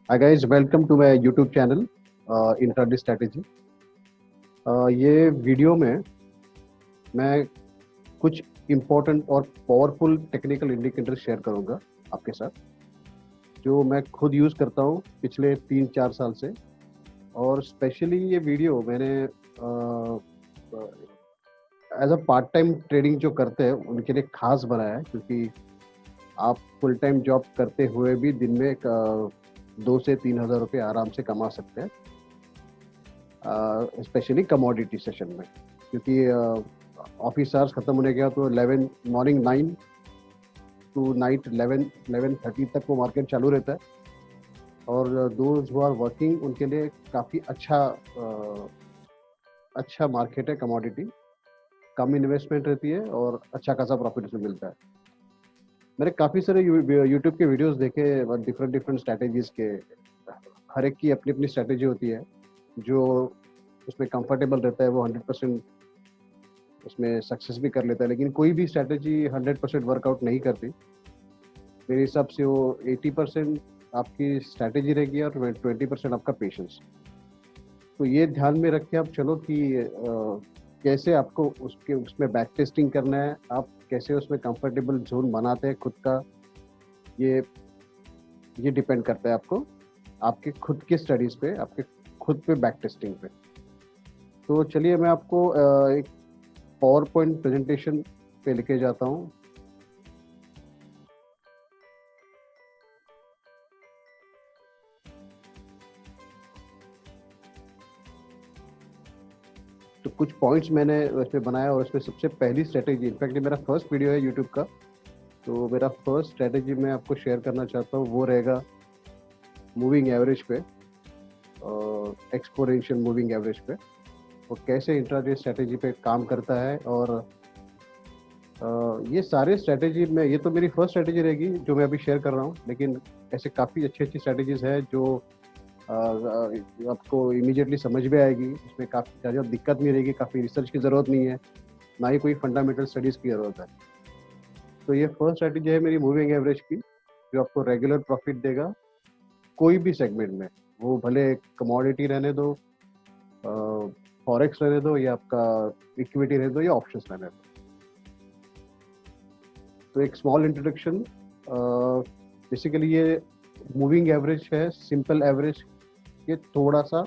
Hi guys, welcome to my YouTube channel, Intraday Strategy. ये video में मैं कुछ इम्पोर्टेंट और पावरफुल टेक्निकल इंडिकेटर शेयर करूंगा आपके साथ, जो मैं खुद यूज़ करता हूं पिछले 3-4 साल से। और स्पेशली ये वीडियो मैंने as a part time trading जो करते हैं उनके लिए खास बनाया है, क्योंकि आप फुल टाइम जॉब करते हुए भी दिन में 2 से 3 हज़ार रुपये आराम से कमा सकते हैं, स्पेशली कमोडिटी सेशन में। क्योंकि ऑफिस आवर्स ख़त्म होने के बाद तो 11 मॉर्निंग 9 टू नाइट 11-11:30 तक वो मार्केट चालू रहता है। और दोज हु आर वर्किंग उनके लिए काफ़ी अच्छा मार्केट है कमोडिटी। कम इन्वेस्टमेंट रहती है और अच्छा खासा प्रॉफिट उसमें मिलता है। मैंने काफ़ी सारे यूट्यूब के वीडियोस देखे डिफरेंट डिफरेंट स्ट्रैटेजीज के। हर एक की अपनी अपनी स्ट्रैटेजी होती है, जो उसमें कंफर्टेबल रहता है वो 100% उसमें सक्सेस भी कर लेता है। लेकिन कोई भी स्ट्रैटेजी 100% वर्कआउट नहीं करती। मेरे हिसाब से वो 80% आपकी स्ट्रैटेजी रहेगी और 20% आपका पेशेंस। तो ये ध्यान में रख के आप चलो कि कैसे आपको उसमें बैक टेस्टिंग करना है, आप कैसे उसमें कंफर्टेबल जोन बनाते हैं खुद का। ये ये डिपेंड करता है आपके खुद के स्टडीज पे, आपके खुद पे बैक टेस्टिंग पे। तो चलिए मैं आपको एक पावर पॉइंट प्रेजेंटेशन पे लेके जाता हूँ। तो कुछ पॉइंट्स मैंने उसमें बनाया, और उसमें सबसे पहली स्ट्रेटेजी, इनफैक्ट ये मेरा फर्स्ट वीडियो है यूट्यूब का, तो मेरा फर्स्ट स्ट्रेटेजी मैं आपको शेयर करना चाहता हूँ, वो रहेगा मूविंग एवरेज पे, एक्सपोनेंशियल मूविंग एवरेज पे। वो कैसे इंट्राडे स्ट्रेटेजी पे काम करता है। और ये सारे स्ट्रेटेजी में, ये तो मेरी फर्स्ट स्ट्रेटेजी रहेगी जो मैं अभी शेयर कर रहा हूँ, लेकिन ऐसे काफ़ी अच्छी अच्छी स्ट्रेटेजीज है जो आपको इमीडिएटली समझ में आएगी। इसमें काफ़ी ज़्यादा दिक्कत नहीं रहेगी, काफ़ी रिसर्च की ज़रूरत नहीं है, ना ही कोई फंडामेंटल स्टडीज़ की ज़रूरत है। तो ये फर्स्ट स्ट्रेटेजी है मेरी मूविंग एवरेज की, जो आपको रेगुलर प्रॉफिट देगा कोई भी सेगमेंट में। वो भले कमोडिटी रहने दो, फॉरेक्स रहने दो, या आपका इक्विटी रहने दो, या ऑप्शंस रहने दो। तो एक स्मॉल इंट्रोडक्शन। बेसिकली ये मूविंग एवरेज है, सिंपल एवरेज के थोड़ा सा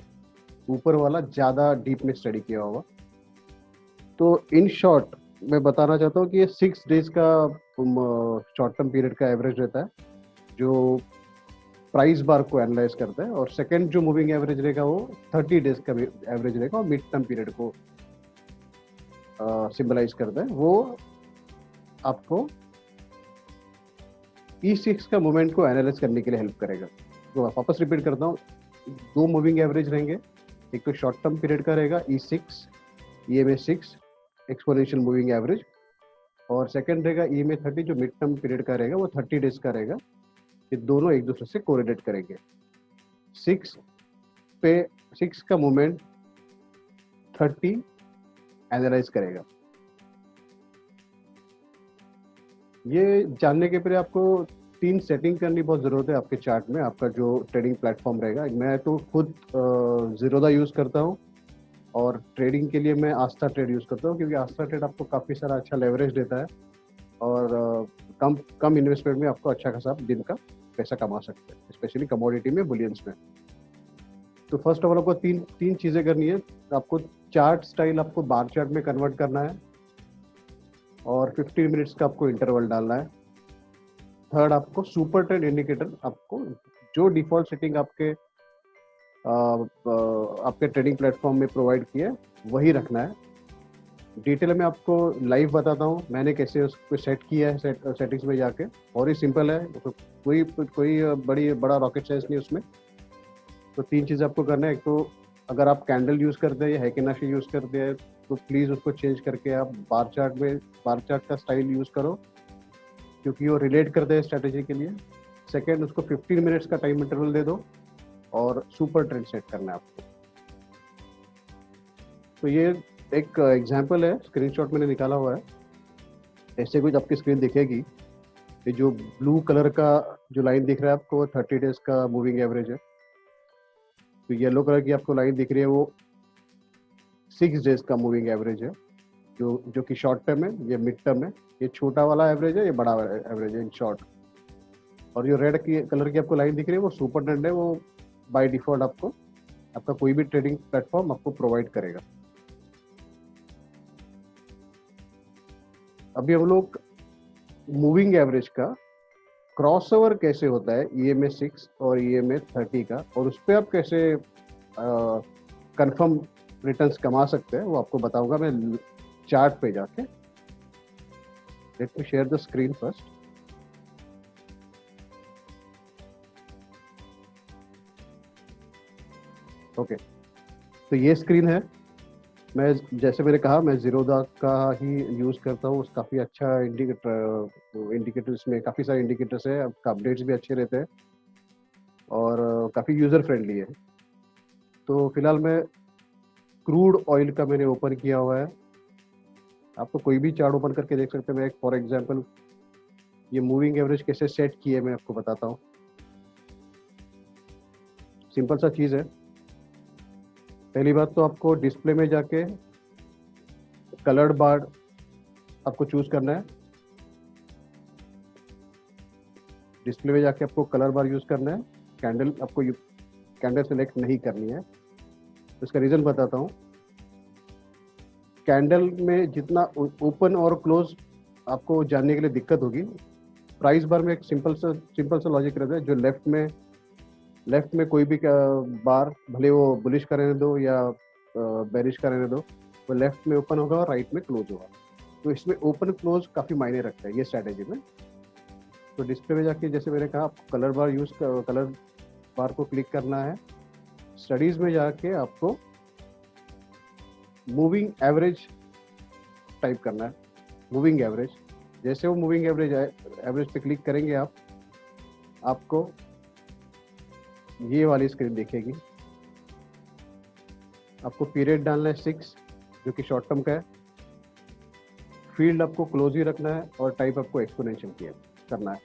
ऊपर वाला, ज़्यादा डीप में स्टडी किया होगा। तो इन शॉर्ट मैं बताना चाहता हूँ कि ये 6 डेज का शॉर्ट टर्म पीरियड का एवरेज रहता है, जो प्राइस बार को एनालाइज करता है। और सेकंड जो मूविंग एवरेज रहेगा वो 30 डेज का एवरेज रहेगा, और मिड टर्म पीरियड को सिंबलाइज करता है। वो आपको E6 का मूवमेंट को एनालाइज करने के लिए हेल्प करेगा। तो वापस रिपीट करता हूँ, 2 मूविंग एवरेज रहेंगे। एक तो शॉर्ट टर्म पीरियड का रहेगा E6, EMA6 exponential moving average, और सेकंड रहेगा EMA30 जो मिड टर्म पीरियड का रहेगा, वो 30 डेज का रहेगा। ये दोनों एक दूसरे से कोरिलेट करेंगे। 6 का मूवमेंट 30 एनालाइज करेगा। ये जानने के पहले आपको 3 सेटिंग करनी बहुत ज़रूरत है आपके चार्ट में। आपका जो ट्रेडिंग प्लेटफॉर्म रहेगा, मैं तो खुद ज़ीरोधा यूज़ करता हूँ, और ट्रेडिंग के लिए मैं आस्था ट्रेड यूज़ करता हूँ, क्योंकि आस्था ट्रेड आपको काफ़ी सारा अच्छा लेवरेज देता है, और कम इन्वेस्टमेंट में आपको अच्छा खासा दिन का पैसा कमा सकते हैं, स्पेशली कमोडिटी में, बुलियंस में। तो फर्स्ट ऑफ ऑल आपको तीन चीज़ें करनी है। आपको चार्ट स्टाइल आपको बार चार्ट में कन्वर्ट करना है, और 15 मिनट्स का आपको इंटरवल डालना है। थर्ड, आपको सुपर ट्रेंड इंडिकेटर, आपको जो डिफॉल्ट सेटिंग आपके ट्रेडिंग प्लेटफॉर्म में प्रोवाइड किया है वही रखना है। डिटेल में आपको लाइव बताता हूँ मैंने कैसे उसको सेट किया है, सेटिंग्स में जाके। और ही सिंपल है, तो कोई बड़ा रॉकेट साइंस नहीं उसमें। तो 3 चीज़ आपको करना है। एक तो अगर आप कैंडल यूज़ करते हैं या हैकेनाशी यूज़ करते हैं, तो प्लीज़ उसको चेंज करके आप बार चार्ट का स्टाइल यूज़ करो, क्योंकि वो रिलेट करते हैं स्ट्रैटेजी के लिए। सेकेंड, उसको 15 मिनट्स का टाइम इंटरवल दे दो, और सुपर ट्रेंड सेट करना है आपको। तो ये एक एग्जांपल है, स्क्रीनशॉट मैंने निकाला हुआ है। ऐसे कुछ आपकी स्क्रीन दिखेगी। ये जो ब्लू कलर का जो लाइन दिख रहा है आपको 30 डेज का मूविंग एवरेज है। तो येलो कलर की आपको लाइन दिख रही है वो 6 डेज का मूविंग एवरेज है, जो कि शॉर्ट टर्म है, ये मिड टर्म है, ये छोटा वाला एवरेज है, ये बड़ा एवरेज है इन शॉर्ट। और जो रेड की कलर की आपको लाइन दिख रही है वो सुपर ट्रेंड है, वो बाय डिफॉल्ट आपको आपका कोई भी ट्रेडिंग प्लेटफॉर्म आपको प्रोवाइड करेगा। अभी हम लोग मूविंग एवरेज का क्रॉसओवर कैसे होता है EMA 6 और EMA 30 का, और उस पर आप कैसे कंफर्म रिटर्न्स कमा सकते हैं वो आपको बताऊंगा मैं चार्ट पे जाके। Let me share the screen first. Okay, तो ये स्क्रीन है। मैं जैसे मैंने कहा मैं जीरोधा का ही यूज़ करता हूँ, काफ़ी अच्छा इंडिकेटर इसमें काफ़ी सारे इंडिकेटर्स है, आपका अपडेट्स भी अच्छे रहते हैं और काफ़ी यूज़र फ्रेंडली है। तो फिलहाल मैं क्रूड ऑयल का मैंने ओपन किया हुआ है, आपको कोई भी चार्ट ओपन करके देख सकते हैं। मैं एक फॉर एग्जांपल ये मूविंग एवरेज कैसे सेट किए मैं आपको बताता हूँ। सिंपल सा चीज़ है। पहली बात तो आपको डिस्प्ले में जाके कलर्ड बार आपको चूज करना है। डिस्प्ले में जाके आपको कलर बार यूज करना है, कैंडल आपको कैंडल सेलेक्ट नहीं करनी है। तो इसका रीजन बताता हूँ। कैंडल में जितना ओपन और क्लोज आपको जानने के लिए दिक्कत होगी, प्राइस बार में एक सिंपल सा लॉजिक रहता है। जो लेफ्ट में कोई भी बार भले वो बुलिश का रहने दो या बेरिश का रहने दो, वो लेफ्ट में ओपन होगा और राइट में क्लोज होगा। तो इसमें ओपन क्लोज काफ़ी मायने रखता है ये स्ट्रैटेजी में। तो डिस्प्ले में जाके जैसे मैंने कहा आपको कलर बार को क्लिक करना है। स्टडीज में जाके आपको मूविंग एवरेज टाइप करना है, मूविंग एवरेज। जैसे वो मूविंग एवरेज पे क्लिक करेंगे आपको ये वाली स्क्रीन दिखेगी। आपको पीरियड डालना है 6 जो कि शॉर्ट टर्म का है, फील्ड आपको क्लोज ही रखना है और टाइप आपको एक्सपोनेंशियल करना है।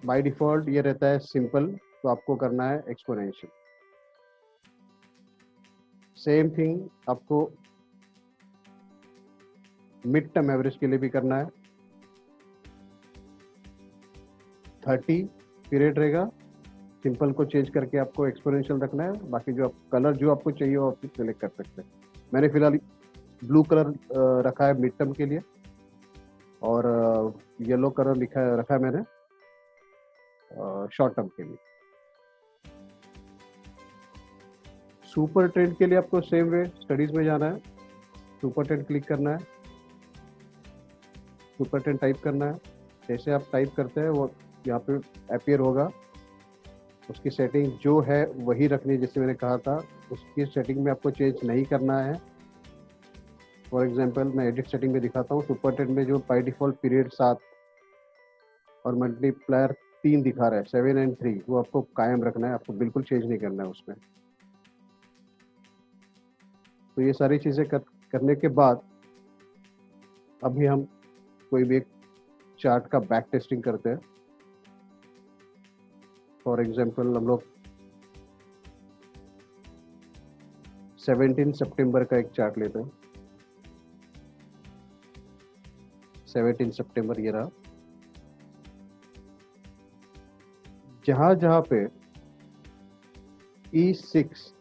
बाय डिफॉल्ट ये रहता है सिंपल, तो आपको करना है एक्सपोनेंशियल। सेम थिंग आपको मिड टर्म एवरेज के लिए भी करना है। 30 पीरियड रहेगा, सिंपल को चेंज करके आपको एक्सपोनेंशियल रखना है। बाकी जो कलर जो आपको चाहिए वो आप सिलेक्ट कर सकते हैं। मैंने फिलहाल ब्लू कलर रखा है मिड टर्म के लिए, और येलो कलर रखा है मैंने शॉर्ट टर्म के लिए। सुपर ट्रेंड के लिए आपको सेम वे स्टडीज में जाना है, सुपर ट्रेंड क्लिक करना है, सुपर ट्रेंड टाइप करना है। जैसे आप टाइप करते हैं वो यहाँ पे अपीयर होगा। उसकी सेटिंग जो है वही रखनी है, जैसे मैंने कहा था। उसकी सेटिंग में आपको चेंज नहीं करना है। फॉर एग्जांपल मैं एडिट सेटिंग में दिखाता हूँ। सुपर ट्रेंड में जो बाय डिफॉल्ट पीरियड 7 और मल्टीप्लायर 3 दिखा रहा है 7 और 3, वो आपको कायम रखना है, आपको बिल्कुल चेंज नहीं करना है उसमें। तो ये सारी चीज़ें करने के बाद अभी हम कोई भी एक चार्ट का बैक टेस्टिंग करते हैं। फॉर एग्जांपल हम लोग 17 सितंबर का एक चार्ट लेते हैं। 17 सितंबर ये रहा। जहां पे E6,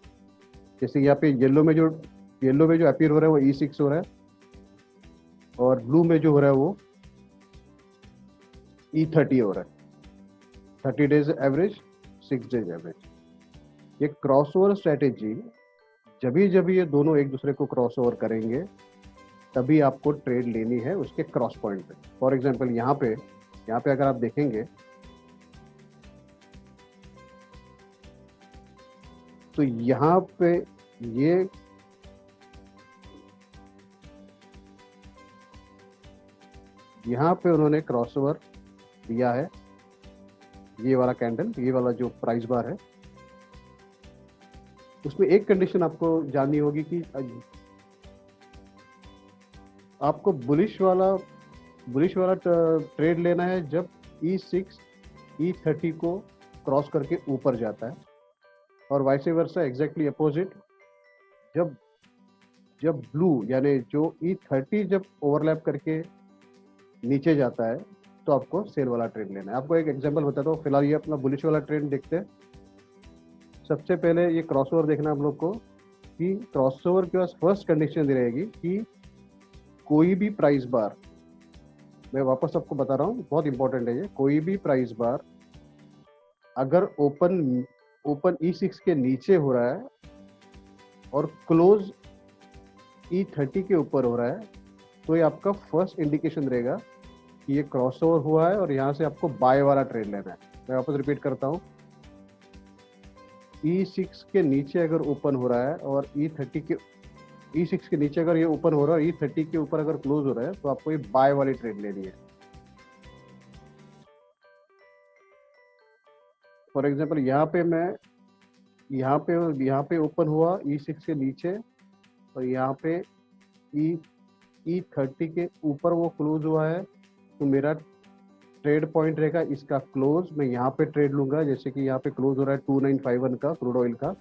जैसे यहाँ पे येलो में जो अपीयर हो रहा है वो E6 हो रहा है, और ब्लू में जो हो रहा है वो E30 हो रहा है। 30 डेज एवरेज, 6 डेज एवरेज। ये क्रॉसओवर स्ट्रैटेजी जब ये दोनों एक दूसरे को क्रॉसओवर करेंगे तभी आपको ट्रेड लेनी है उसके क्रॉस पॉइंट पे। फॉर एग्जांपल यहाँ पे अगर आप देखेंगे तो यहाँ पे उन्होंने क्रॉसओवर दिया है। ये वाला कैंडल, ये वाला जो प्राइस बार है, उसमें एक कंडीशन आपको जाननी होगी कि आपको बुलिश वाला बुलिश वाला ट्रेड लेना है जब E6 E30 को क्रॉस करके ऊपर जाता है, और वाइस वर्सा एग्जैक्टली अपोजिट, जब जब ब्लू यानी जो E30 जब ओवरलैप करके नीचे जाता है तो आपको सेल वाला ट्रेड लेना है। आपको एक एग्जांपल बताता हूँ। फिलहाल ये अपना बुलिश वाला ट्रेड देखते हैं। सबसे पहले ये क्रॉसओवर देखना हम लोग को, कि क्रॉसओवर के पास फर्स्ट कंडीशन रहेगी कि कोई भी प्राइस बार, मैं वापस आपको बता रहा हूँ, बहुत इंपॉर्टेंट है ये, कोई भी प्राइस बार अगर ओपन E6 के नीचे हो रहा है और क्लोज E30 के ऊपर हो रहा है, तो ये आपका फर्स्ट इंडिकेशन रहेगा कि ये क्रॉसओवर हुआ है और यहाँ से आपको बाय वाला ट्रेड लेना है। मैं वापस रिपीट करता हूँ, E6 के नीचे अगर ओपन हो रहा है और E6 के नीचे अगर ये ओपन हो रहा है, E30 के ऊपर अगर क्लोज हो रहा है, तो आपको ये बाय वाली ट्रेड लेनी है। फॉर एग्जांपल यहाँ पे ओपन हुआ E6 के नीचे और यहाँ पे E30 के ऊपर वो क्लोज हुआ है, तो मेरा ट्रेड पॉइंट रहेगा इसका क्लोज। मैं यहाँ पे ट्रेड लूंगा, जैसे कि यहाँ पे क्लोज हो रहा है 2951 का क्रूड ऑयल का,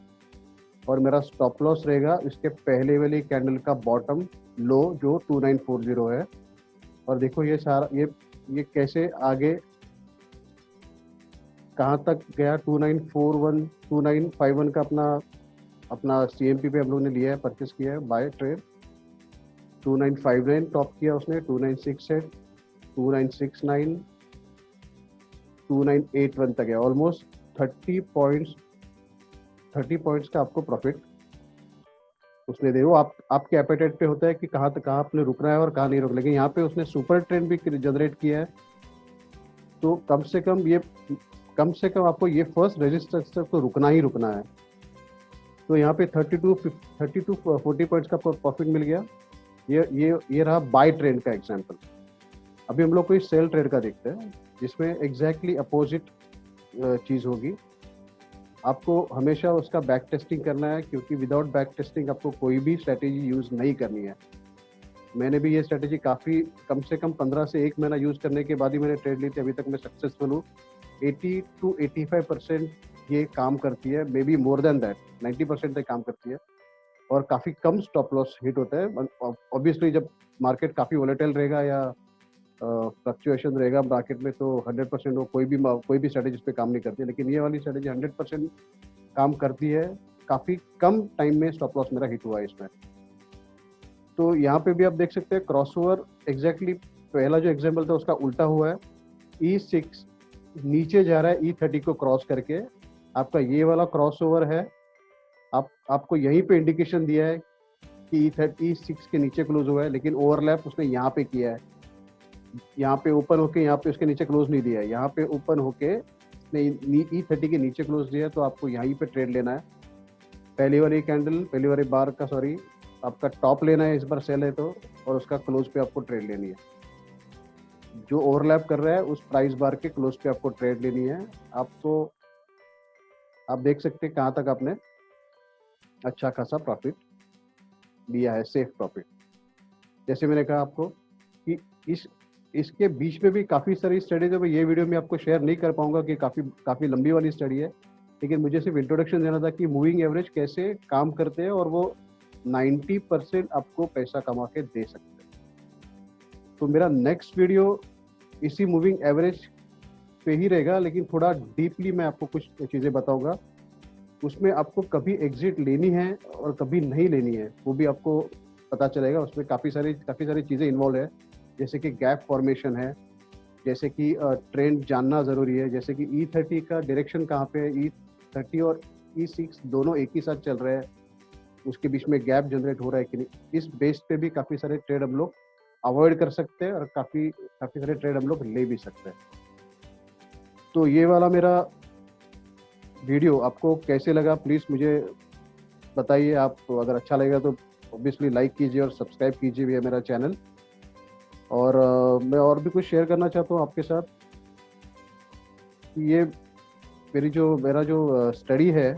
और मेरा स्टॉप लॉस रहेगा इसके पहले वाली कैंडल का बॉटम लो जो 2940 है। और देखो ये सारा ये कैसे आगे कहाँ तक गया, 2941 2951 का अपना CMP पे हम लोग ने लिया है, परचेस किया है बाय ट्रेड। 2959 टॉप किया उसने, 2968 2969 2981 तक गया, ऑलमोस्ट 30 पॉइंट्स का आपको प्रॉफिट उसने दे। वो आपके एपेटाइट पे होता है कि कहाँ तक कहाँ आपने रुकना है और कहाँ नहीं रुकना। लेकिन यहाँ पे उसने सुपर ट्रेंड भी जनरेट किया है, तो कम से कम आपको ये फर्स्ट रेजिस्टेंस को रुकना ही रुकना है। तो यहाँ पे 40 पॉइंट्स का प्रॉफिट मिल गया। ये रहा बाय ट्रेंड का एग्जांपल। अभी हम लोग कोई सेल ट्रेड का देखते हैं, जिसमें एग्जैक्टली अपोजिट चीज़ होगी। आपको हमेशा उसका बैक टेस्टिंग करना है, क्योंकि विदाउट बैक टेस्टिंग आपको कोई भी स्ट्रैटेजी यूज़ नहीं करनी है। मैंने भी ये स्ट्रैटेजी काफ़ी कम से कम 15 से 1 महीना यूज़ करने के बाद ही मैंने ट्रेड ली थी। अभी तक मैं सक्सेसफुल हूँ। 80 to 85% ये काम करती है, may be more than that, 90% तक काम करती है, और काफ़ी कम स्टॉप लॉस हिट होता है। ऑब्वियसली जब मार्केट काफ़ी वोलेटाइल रहेगा या फ्लक्चुएशन रहेगा मार्केट में, तो 100% वो कोई भी स्ट्रैटेजी इस पे काम नहीं करती है। लेकिन ये वाली स्ट्रैटेजी 100% काम करती है। काफ़ी कम टाइम में स्टॉप लॉस मेरा हिट हुआ है इसमें। तो यहाँ पे भी आप देख सकते हैं क्रॉसओवर एग्जैक्टली पहला जो एग्जाम्पल था उसका उल्टा हुआ है। E6 नीचे जा रहा है E30 को क्रॉस करके, आपका ये वाला क्रॉसओवर है। आपको यहीं पे इंडिकेशन दिया है कि E6 के नीचे क्लोज हुआ है, लेकिन ओवरलैप उसने यहाँ पे किया है। यहाँ पे ओपन होके यहाँ पे उसके नीचे क्लोज नहीं दिया है, यहाँ पे ओपन होके E30 के नीचे क्लोज दिया है। तो आपको यहीं पे ट्रेड लेना है। पहली वाली बार का आपका टॉप लेना है इस बार सेल है तो, और उसका क्लोज पे आपको ट्रेड लेनी है। जो ओवरलैप कर रहा है उस प्राइस बार के क्लोज पे आपको ट्रेड लेनी है। आप देख सकते हैं कहाँ तक आपने अच्छा खासा प्रॉफिट लिया है, सेफ प्रॉफिट। जैसे मैंने कहा आपको कि इसके बीच में भी काफ़ी सारी स्टडीज है। मैं ये वीडियो में आपको शेयर नहीं कर पाऊंगा कि काफ़ी लंबी वाली स्टडी है, लेकिन मुझे सिर्फ इंट्रोडक्शन देना था कि मूविंग एवरेज कैसे काम करते हैं और वो 90% आपको पैसा कमा के दे सकते हैं। तो मेरा नेक्स्ट वीडियो इसी मूविंग एवरेज पे ही रहेगा, लेकिन थोड़ा डीपली मैं आपको कुछ चीज़ें बताऊंगा। उसमें आपको कभी एग्जिट लेनी है और कभी नहीं लेनी है वो भी आपको पता चलेगा। उसमें काफ़ी सारी चीज़ें इन्वॉल्व है, जैसे कि गैप फॉर्मेशन है, जैसे कि ट्रेंड जानना ज़रूरी है, जैसे कि E30 का डायरेक्शन कहाँ पे है, E30 और E6 दोनों एक ही साथ चल रहे हैं, उसके बीच में गैप जनरेट हो रहा है कि नहीं। इस बेस पे भी काफ़ी सारे ट्रेड हम लोग अवॉइड कर सकते हैं और काफ़ी सारे ट्रेड हम लोग ले भी सकते हैं। तो ये वाला मेरा वीडियो आपको कैसे लगा प्लीज़ मुझे बताइए। आप अगर अच्छा लगेगा तो ऑब्वियसली लाइक कीजिए और सब्सक्राइब कीजिए भी मेरा चैनल। और मैं और भी कुछ शेयर करना चाहता हूँ आपके साथ। ये मेरा जो स्टडी है,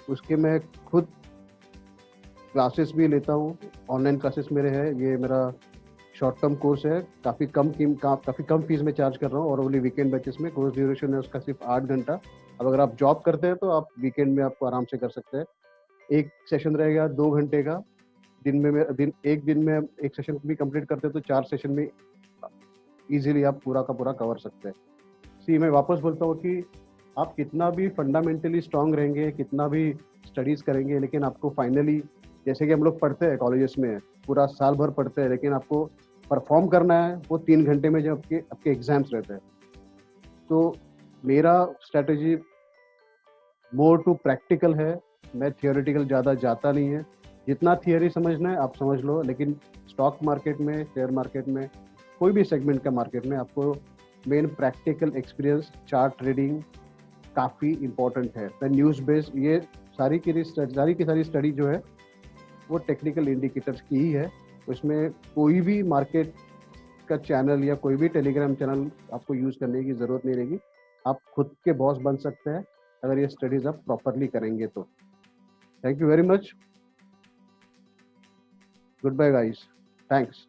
उसके मैं खुद क्लासेस भी लेता हूँ, ऑनलाइन क्लासेस मेरे हैं, ये मेरा शॉर्ट टर्म कोर्स है, काफ़ी कम फीस में चार्ज कर रहा हूँ और ओनली वीकेंड बैचेस में। कोर्स ड्यूरेशन है उसका सिर्फ 8 घंटा। अब अगर आप जॉब करते हैं तो आप वीकेंड में आपको आराम से कर सकते हैं। एक सेशन रहेगा 2 घंटे का, एक दिन में एक सेशन भी कंप्लीट करते हैं तो 4 सेशन में इजीली आप पूरा का पूरा कवर सकते हैं। सी मैं वापस बोलता हूँ कि आप कितना भी फंडामेंटली स्ट्रांग रहेंगे, कितना भी स्टडीज करेंगे, लेकिन आपको फाइनली, जैसे कि हम लोग पढ़ते हैं कॉलेजेस में, पूरा साल भर पढ़ते हैं, लेकिन आपको परफॉर्म करना है वो 3 घंटे में, जब आपके आपके एग्जाम्स रहते हैं। तो मेरा स्ट्रेटेजी मोर टू प्रैक्टिकल है, मैं थियोरेटिकल ज़्यादा जाता नहीं है। जितना थियोरी समझना है आप समझ लो, लेकिन स्टॉक मार्केट में, शेयर मार्केट में, कोई भी सेगमेंट का मार्केट में आपको main practical experience, chart trading काफ़ी इंपॉर्टेंट है। द न्यूज़ बेस्ड, ये सारी की सारी स्टडी जो है वो टेक्निकल इंडिकेटर्स की ही है। उसमें कोई भी मार्केट का चैनल या कोई भी टेलीग्राम चैनल आपको यूज़ करने की ज़रूरत नहीं रहेगी। आप खुद के बॉस बन सकते हैं अगर ये स्टडीज आप प्रॉपरली करेंगे तो। Thank you very much. Good bye guys, thanks.